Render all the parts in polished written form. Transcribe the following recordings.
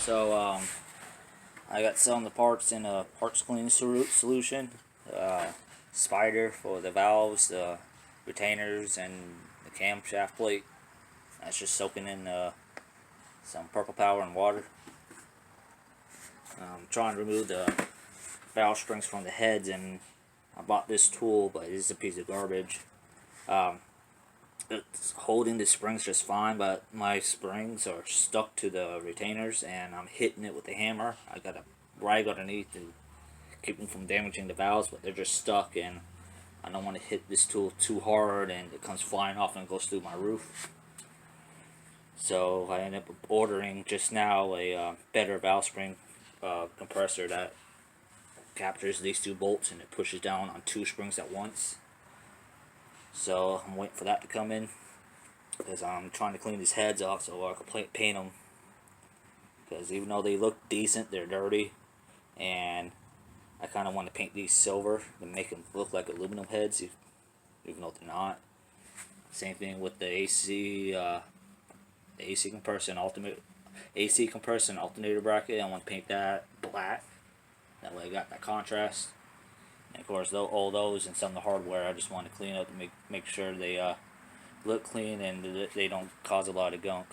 I got some of the parts in a parts cleaning solution. Spider for the valves, the retainers, and the camshaft plate. That's just soaking in some purple power and water. I'm trying to remove the valve springs from the heads, and I bought this tool, but it's a piece of garbage. It's holding the springs just fine, but my springs are stuck to the retainers, and I'm hitting it with the hammer. I got a rag underneath to keep them from damaging the valves, but they're just stuck, and I don't want to hit this tool too hard and it comes flying off and goes through my roof. So I ended up ordering just now a better valve spring compressor that captures these two bolts and it pushes down on two springs at once. So I'm waiting for that to come in because I'm trying to clean these heads off so I can paint them, because even though they look decent, they're dirty, and I kind of want to paint these silver to make them look like aluminum heads, even though they're not. Same thing with the AC compressor and alternator bracket. I want to paint that black. That way I got that contrast. And of course, all those and some of the hardware, I just want to clean up to make sure they look clean and they don't cause a lot of gunk.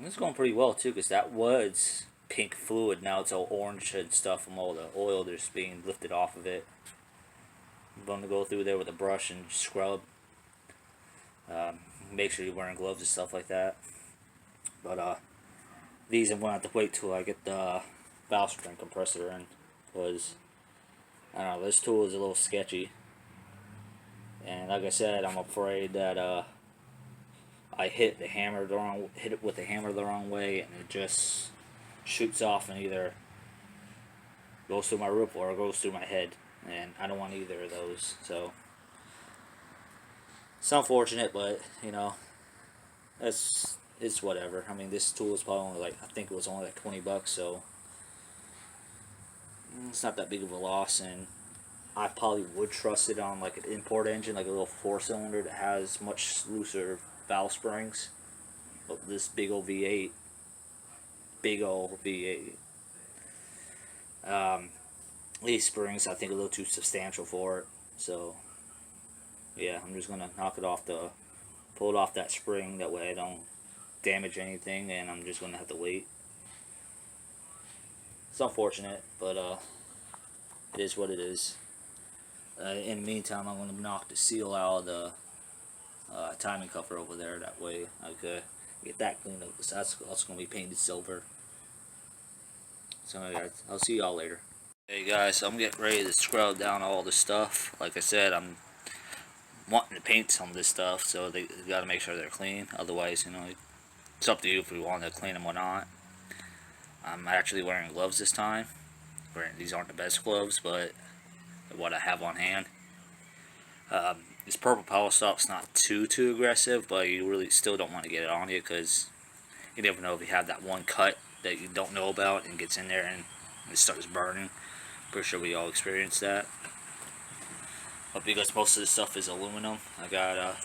It's going pretty well too, because that was pink fluid. Now it's all orange and stuff from all the oil that's being lifted off of it. I'm going to go through there with a brush and scrub. Make sure you're wearing gloves and stuff like that. But these I'm going to have to wait till I get the valve spring compressor in, because I don't know, this tool is a little sketchy. And like I said, I'm afraid that I hit it with the hammer the wrong way, and it just shoots off and either goes through my roof or goes through my head, and I don't want either of those. So it's unfortunate, but you know, it's whatever. I mean, this tool is probably only I think it was only like $20, so it's not that big of a loss, and I probably would trust it on like an import engine, like a little 4-cylinder that has much looser valve springs. But this big old V8, these springs I think a little too substantial for it. So yeah, I'm just gonna pull it off that spring, that way I don't damage anything, and I'm just gonna have to wait. It's unfortunate, but it is what it is. In the meantime, I'm going to knock the seal out of the timing cover over there. That way I could get that cleaned up. So that's also going to be painted silver. So yeah, I'll see y'all later. Hey guys, so I'm getting ready to scrub down all this stuff. Like I said, I'm wanting to paint some of this stuff, so they got to make sure they're clean. Otherwise, you know, it's up to you if we want to clean them or not. I'm actually wearing gloves this time. These aren't the best gloves, but what I have on hand. This purple power stop's not too aggressive, but you really still don't want to get it on you, because you never know if you have that one cut that you don't know about and gets in there and it starts burning. Pretty sure we all experienced that. But because most of this stuff is aluminum, I got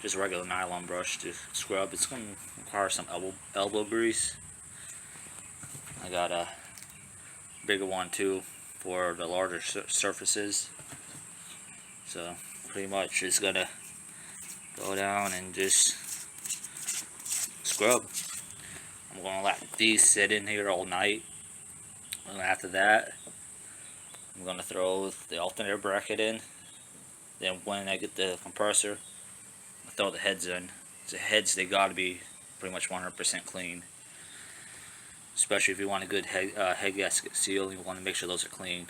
just a regular nylon brush to scrub. It's going to require some elbow grease. I got a bigger one too for the larger surfaces. So pretty much just gonna go down and just scrub. I'm gonna let these sit in here all night, and after that I'm gonna throw the alternator bracket in. Then when I get the compressor, I throw the heads in. The heads, they gotta be pretty much 100% clean. Especially if you want a good head gasket seal, you want to make sure those are clean.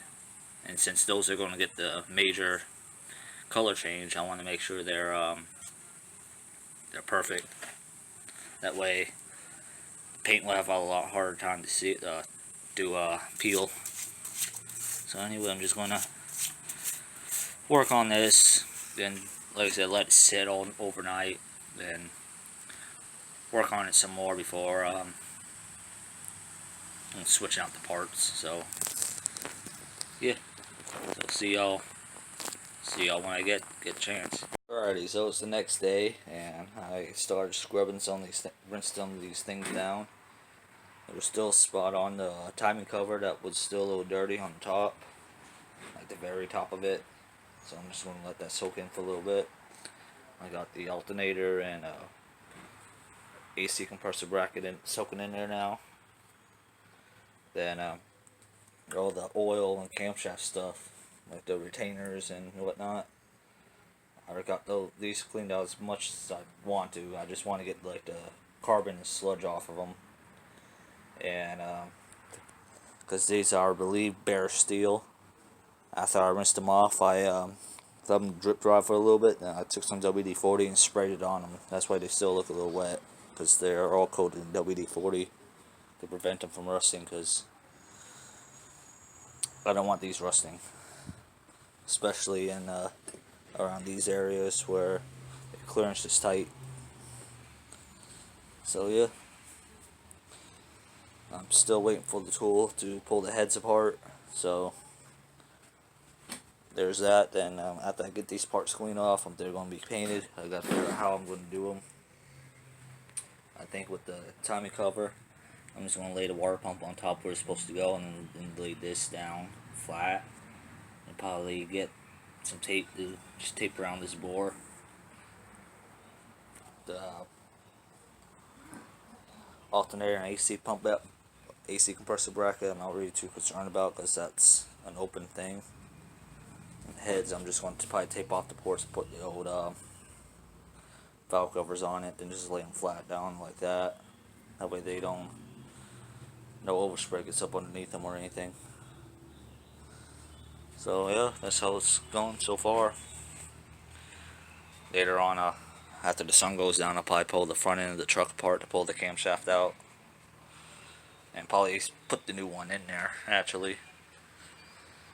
And since those are going to get the major color change, I want to make sure they're perfect. That way, paint will have a lot harder time to peel. So anyway, I'm just going to work on this. Then, like I said, let it sit all overnight. Then work on it some more before I'm switching out the parts. So yeah, so see y'all See y'all when I get a chance. Alrighty, so it's the next day, and I started scrubbing rinsed some of these things down. There was still a spot on the timing cover that was still a little dirty on the top, like the very top of it. So I'm just going to let that soak in for a little bit. I got the alternator and AC compressor bracket soaking in there now. Then all the oil and camshaft stuff, like the retainers and whatnot. I already got these cleaned out as much as I want to. I just want to get like the carbon and sludge off of them. And because these are, I believe, bare steel. After I rinsed them off, I let them drip dry for a little bit. Then I took some WD-40 and sprayed it on them. That's why they still look a little wet, because they're all coated in WD-40 to prevent them from rusting, because I don't want these rusting, especially in around these areas where the clearance is tight. So yeah, I'm still waiting for the tool to pull the heads apart. So there's that. Then after I get these parts cleaned off, they're going to be painted. I got to figure out how I'm going to do them. I think with the timing cover, I'm just going to lay the water pump on top where it's supposed to go, and then lay this down flat, and probably get some tape to just tape around this bore. The alternator and AC pump up, AC compressor bracket, I'm not really too concerned about, because that's an open thing. And heads, I'm just going to probably tape off the ports and put the old valve covers on it, then just lay them flat down like that. That way they don't, no overspray gets up underneath them or anything. So yeah, that's how it's going so far. Later on, after the sun goes down, I'll probably pull the front end of the truck apart to pull the camshaft out, and probably put the new one in there actually.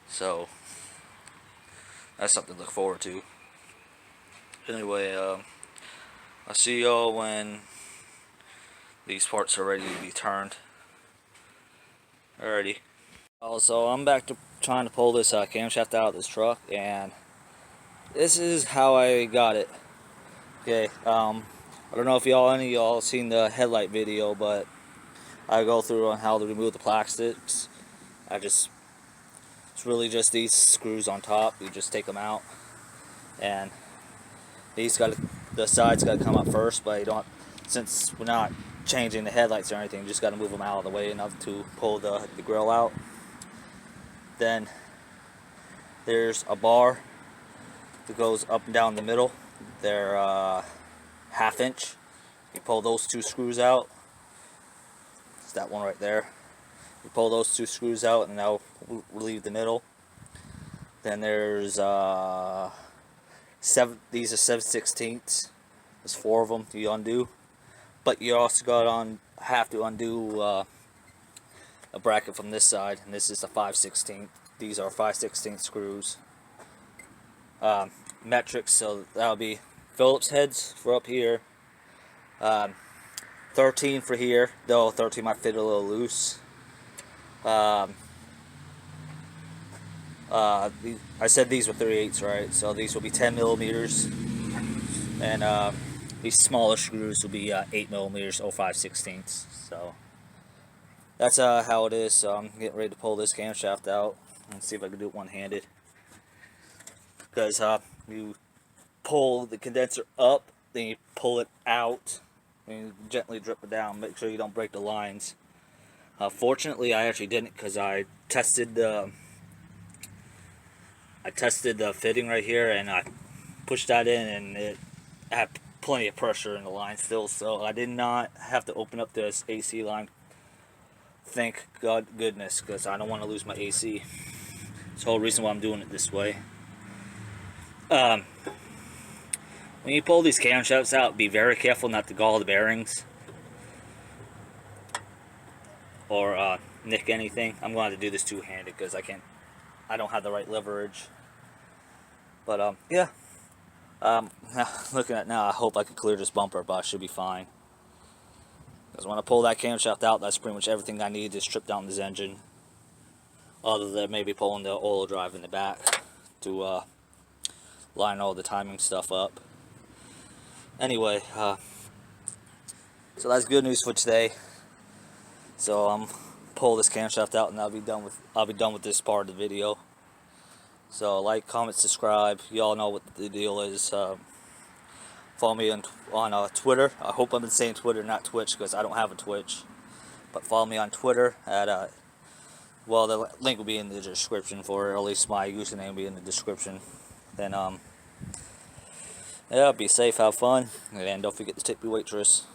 So that's something to look forward to. Anyway, I'll see y'all when these parts are ready to be turned. Alrighty. So I'm back to trying to pull this camshaft out of this truck, and this is how I got it. Okay, I don't know if any of y'all seen the headlight video, but I go through on how to remove the plastics. It's really just these screws on top. You just take them out, and the sides got to come up first, but you don't, since we're not changing the headlights or anything, you just got to move them out of the way enough to pull the grill out. Then there's a bar that goes up and down the middle. They're 1/2 inch. You pull those two screws out. It's that one right there. You pull those two screws out, and that'll relieve the middle. Then there's these are 7/16. There's 4 of them you undo, but you also have to undo a bracket from this side, and this is a 5/16. These are 5/16 screws. Metric, so that'll be Phillips heads for up here. 13 for here, though 13 might fit a little loose. I said these were 3/8, right? So these will be 10 millimeters, and these smaller screws will be 8 millimeters or 5/16. So that's how it is. So I'm getting ready to pull this camshaft out and see if I can do it one-handed. Because you pull the condenser up, then you pull it out, and you gently drip it down. Make sure you don't break the lines. Fortunately, I actually didn't, because I tested the fitting right here, and I pushed that in, and it had plenty of pressure in the line still, so I did not have to open up this AC line. Thank goodness, because I don't want to lose my AC. That's the whole reason why I'm doing it this way. When you pull these camshafts out, be very careful not to gall the bearings or nick anything. I'm going to have to do this two-handed because I don't have the right leverage. But yeah, looking at it now, I hope I can clear this bumper, but I should be fine. Because when I pull that camshaft out, that's pretty much everything I need to strip down this engine, other than maybe pulling the oil drive in the back to line all the timing stuff up. Anyway, so that's good news for today. So I'm pull this camshaft out, and I'll be done with this part of the video. So like, comment, subscribe. Y'all know what the deal is. Follow me on Twitter. I hope I've been saying Twitter, not Twitch, because I don't have a Twitch. But follow me on Twitter at well, the link will be in the description for it, or at least my username will be in the description. Then yeah, be safe, have fun, and don't forget to tip your waitress.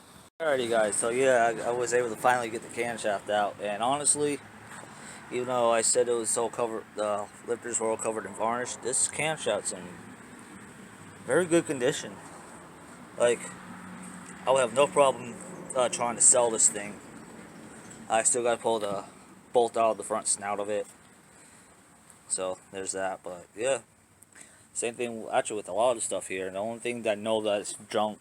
Alrighty guys, so yeah, I was able to finally get the camshaft out, and honestly, even though I said it was all covered, the lifters were all covered in varnish, this camshaft's in very good condition. Like, I would have no problem trying to sell this thing. I still got to pull the bolt out of the front snout of it, so there's that. But yeah, same thing actually with a lot of stuff here. The only thing that I know that's junk,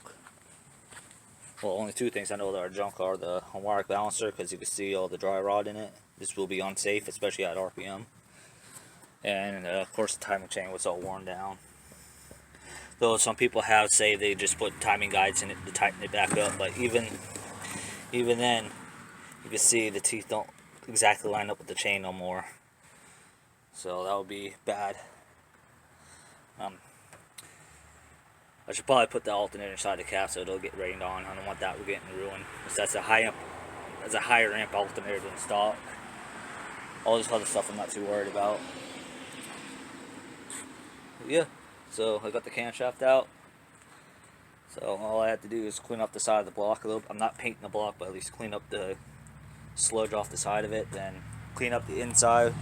well, only two things I know that are junk are the harmonic balancer, because you can see all the dry rot in it. This will be unsafe, especially at RPM. And of course the timing chain was all worn down. Though some people have say they just put timing guides in it to tighten it back up, but even then, you can see the teeth don't exactly line up with the chain no more. So that would be bad. I should probably put the alternator inside the cap so it'll get rained on. I don't want that getting ruined. That's a higher amp alternator than stock. All this other stuff I'm not too worried about. But yeah, so I got the camshaft out. So all I have to do is clean up the side of the block a little. I'm not painting the block, but at least clean up the sludge off the side of it. Then clean up the inside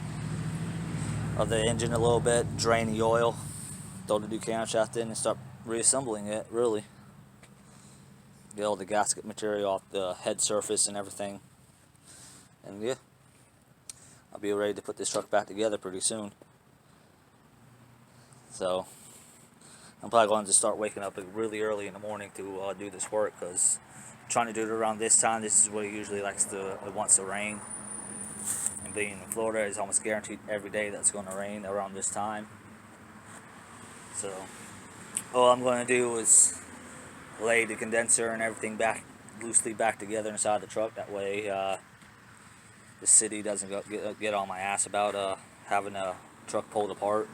of the engine a little bit. Drain the oil. Throw the new camshaft in and start reassembling it, really. Get all the gasket material off the head surface and everything. And yeah, I'll be ready to put this truck back together pretty soon. So I'm probably going to start waking up really early in the morning to do this work, because I'm trying to do it around this time. This is what it usually wants to rain. And being in Florida, it's almost guaranteed every day that it's going to rain around this time. So all I'm going to do is lay the condenser and everything loosely back together inside the truck. That way the city doesn't get on my ass about having a truck pulled apart.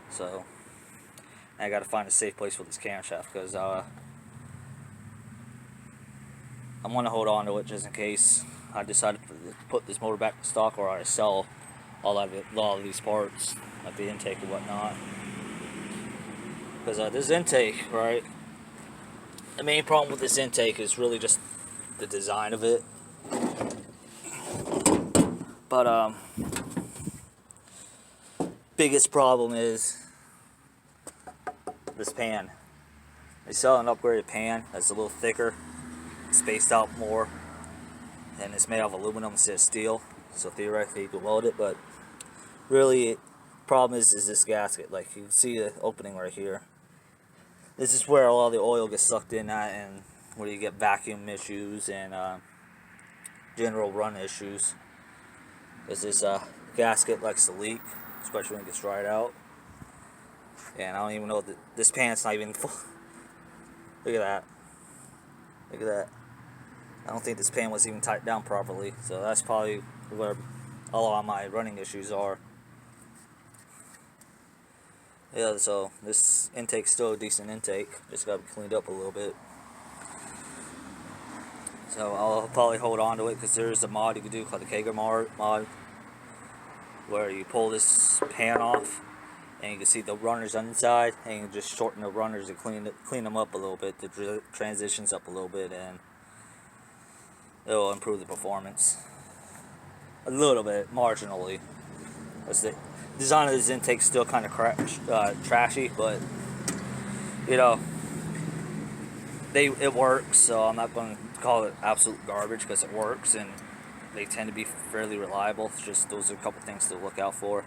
So I got to find a safe place for this camshaft, because I'm going to hold on to it just in case I decide to put this motor back to stock, or I sell all of these parts, like the intake and whatnot. Because this intake, right, the main problem with this intake is really just the design of it. But biggest problem is this pan. They sell an upgraded pan that's a little thicker, spaced out more, and it's made out of aluminum instead of steel, so theoretically you could weld it. But really, problem is this gasket. Like, you can see the opening right here. This is where a lot of the oil gets sucked in at, and where you get vacuum issues and general run issues. Because this gasket likes to leak, especially when it gets dried out. And I don't even know that this pan's not even full. Look at that. Look at that. I don't think this pan was even tightened down properly. So that's probably where a lot of my running issues are. Yeah, so this intake's still a decent intake. Just gotta be cleaned up a little bit. So I'll probably hold on to it, because there's a mod you can do called the Kager mod, where you pull this pan off and you can see the runners on the inside, and you can just shorten the runners and clean them up a little bit, the transitions up a little bit, and it'll improve the performance a little bit, marginally. The design of this intake's still kind of trashy, but you know, it works, so I'm not going to call it absolute garbage, because it works, and they tend to be fairly reliable. It's just those are a couple things to look out for.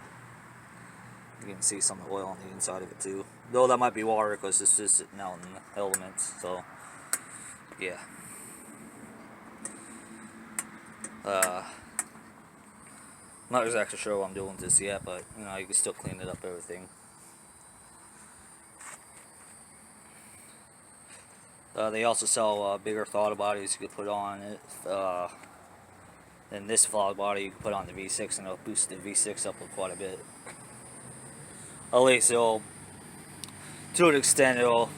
You can see some oil on the inside of it too, though that might be water, because it's just sitting out in the elements. So yeah. I'm not exactly sure what I'm doing with this yet, but you know, you can still clean it up, everything. They also sell bigger throttle bodies you could put on it. Than this throttle body you can put on the V6, and it'll boost the V6 up quite a bit. At least it'll, to an extent, it'll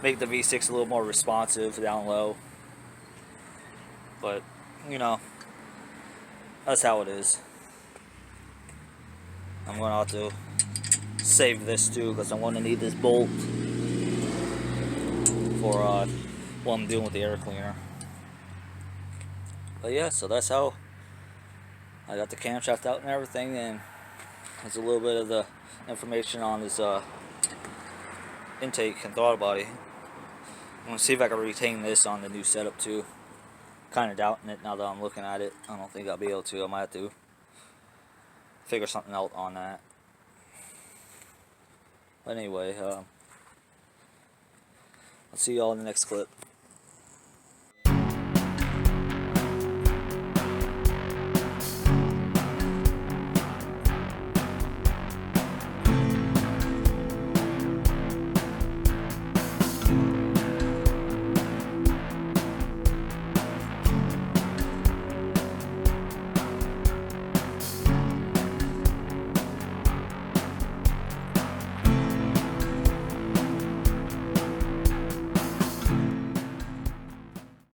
make the V6 a little more responsive down low. But, you know, that's how it is. I'm going to have to save this too, because I'm going to need this bolt for what I'm doing with the air cleaner. But yeah, so that's how I got the camshaft out and everything, and there's a little bit of the information on this intake and throttle body. I'm going to see if I can retain this on the new setup too. Kind of doubting it now that I'm looking at it. I don't think I'll be able to. I might have to figure something out on that. But anyway, I'll see y'all in the next clip.